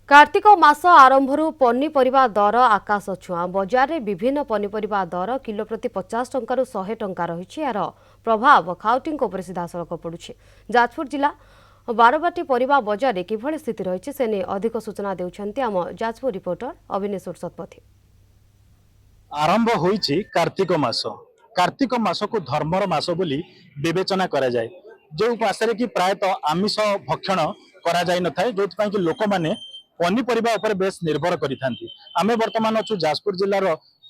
कार्तिक मास आरंभरू पनीपरिबा दर आकाश छुआ बजार में विभिन्न पनीपरिबा दर किलो प्रति 50 टंकार 100 टंका रही यार प्रभाव खाउटी सीधा सड़क पड़ुछि। जाजपुर जिला बारबाटी परिबा बजार में किभली स्थिति रही से नहीं अधिक सूचना देउछन्ति आम जाजपुर रिपोर्टर अविनेश्वर शतपथी। आरंभ होईछि कार्तिक मास को धर्मर मास बोली विवेचना करा जाए जो मासरे की प्रायतः आमिष भक्षण करा जाय नथाय जोथि कि लोक माने पनीपरिबा उपरे बेस निर्भर करिथांती। आमे वर्तमान अछु जाजपुर जिल्लार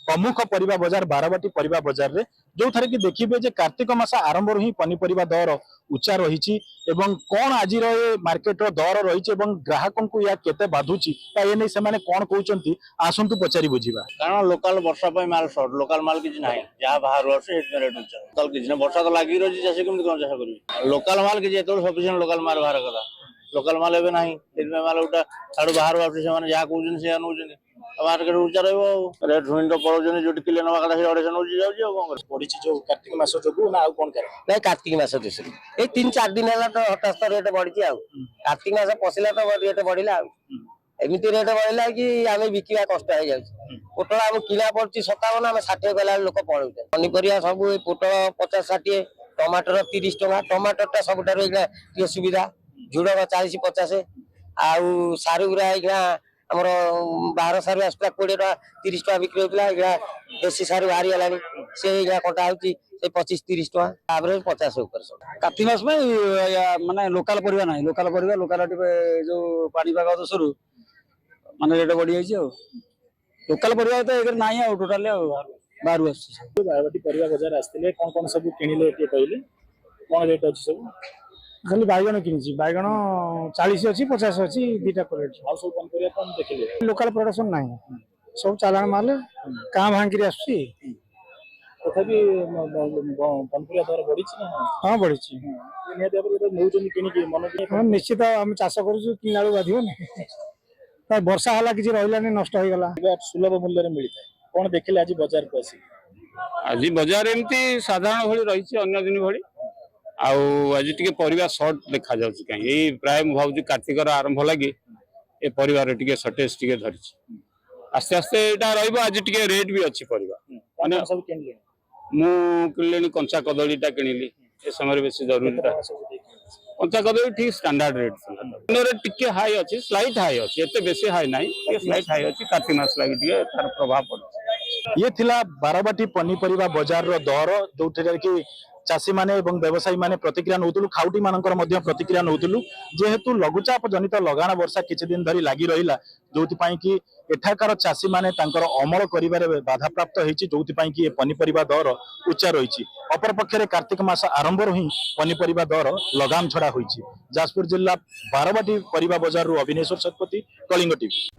प्रमुख परिबा बाजार बारबाटी परिबा बाजार रे जो थारे कि देखिबे जे कार्तिक मास आरंभ ही पनीपरिबा दर उच्चा रही एवं कौन आज मार्केट रो दर रही एवं ग्राहकों को या केते बाधुची ए नै से माने कोन कहउचंती आसंतु पचारि बुझिबा। कारण लोकल वर्षा पे माल शॉर्ट लोकल माल किछ नाही जहा बाहर वर्षे हेत रेट उच्चा लोकल किछ न वर्षा तो लागी रही चासी केमति कोन चासा करी लोकल माल किछ एतो सफिशिएंट लोकल माल बाहर कला लोकल माल एबे नाही एमे माल उटा साडू बाहर वापस से माने जहा कहउजन से अनुजन मार्केट उच्चा रहबो रेट हुइन तो परोजन जोटी किले नवा कथा से ऑडिशन हो जाउजी कोन पड़िछि जो कार्तिक मास जोगु ना आ कोन करे नहीं कार्तिक मास देश ए 3-4 दिन हला तो हठात रेट बढ़िछि आ कार्तिक मास पसिला तो रेट बढ़िला एमिति रेट बढ़िला कि आमे बिकिया कष्ट हो जाउछि। पोटल हम किला पड़छि 57 आमे 60 गला लोक पळउछ पनीपरिया सब पोटल 50-60 टमाटर 30 टका टमाटर ता सबटार के सुविधा झुड़ 40-50 आउ सारू गुरा इगला हमर 12 सारू आसला 20 टका 30 टका बिक्री होतला इगला देसी सारू भारी गलानी से इगला कटा होची से 25-30 टका एवरेज 50 ऊपर सब। कार्तिक मास में माने लोकल परिबा नाही लोकल जो पानी पाग दोसरु माने रेट बढ़ी जाइए लोकल परिबा तो एकर नाही आ टोटली बाहर आसी बारबाटी परिबा बाजार आस्तिले कोन सब किनिले एते कहले कोन रेट अछि सब खाली बैगण किनी बैगण 40 अच्छी 50 अच्छी दीटा प्लेट आ सब कोन परिबा कोन देखिले लोकल प्रोडक्शन नाही सब चालान माल का भांगिरी आसी तथापि पनपुरिया दर बढ़ी ना हाँ बढ़ी निहाती भाବରେ नौचनी किनिकी मन निश्चित आम चाष करूँ किना बाधिब ना वर्षा है कि रही नष्ट हो गला सुलभ मूल्य मिलता है कौन देखिले आज बाजार को आसी आज बाजार एमती साधारण भली रही अन्य दिन भली आज टे परिवार सर्ट देखा जाऊँ कहीं प्राय मुझे भावी कार्तिक आरंभ लगी ए परिवार टे सर्टेज टे धरी आस्ते आस्ते यहाँ रज टे रेट भी अच्छी परिवार किणिली कंचा कदलीटा किणिली ए समय बेस जरूरी कंचा कदली ठीक स्टैंडर्ड रेट टिके हाई अच्छी स्लाइट हाई अच्छी एत बेसी हाई ना स्लाइट हाई अच्छी कार्तिक मास लगी तार प्रभाव पड़े। ये थिला बारबाटी पनीपरिबा बाजार रो दर जो कि चाषी माने एवं व्यवसायी माने प्रतिक्रिया नौतलु खाउटी मानकर मध्य प्रतिक्रिया नौतलु जेहेतु लघुचाप जनित लगाण वर्षा किछि दिन धरी लागि रहिला जोति पई कि एठाकार चाषी माने तांकर अमल करिबारे बाधा प्राप्त होईछि जोति पई कि ए पनीपरिबा दर उच्चा रहिछि। अपर पक्षरे कार्तिक मास आरंभ रही पनीपरिबा दर लगाम छड़ा होईछि। जाजपुर जिला बारबाटी परिबा बाजार रु अविनेश्वर शतपथी कलिंग टीवी।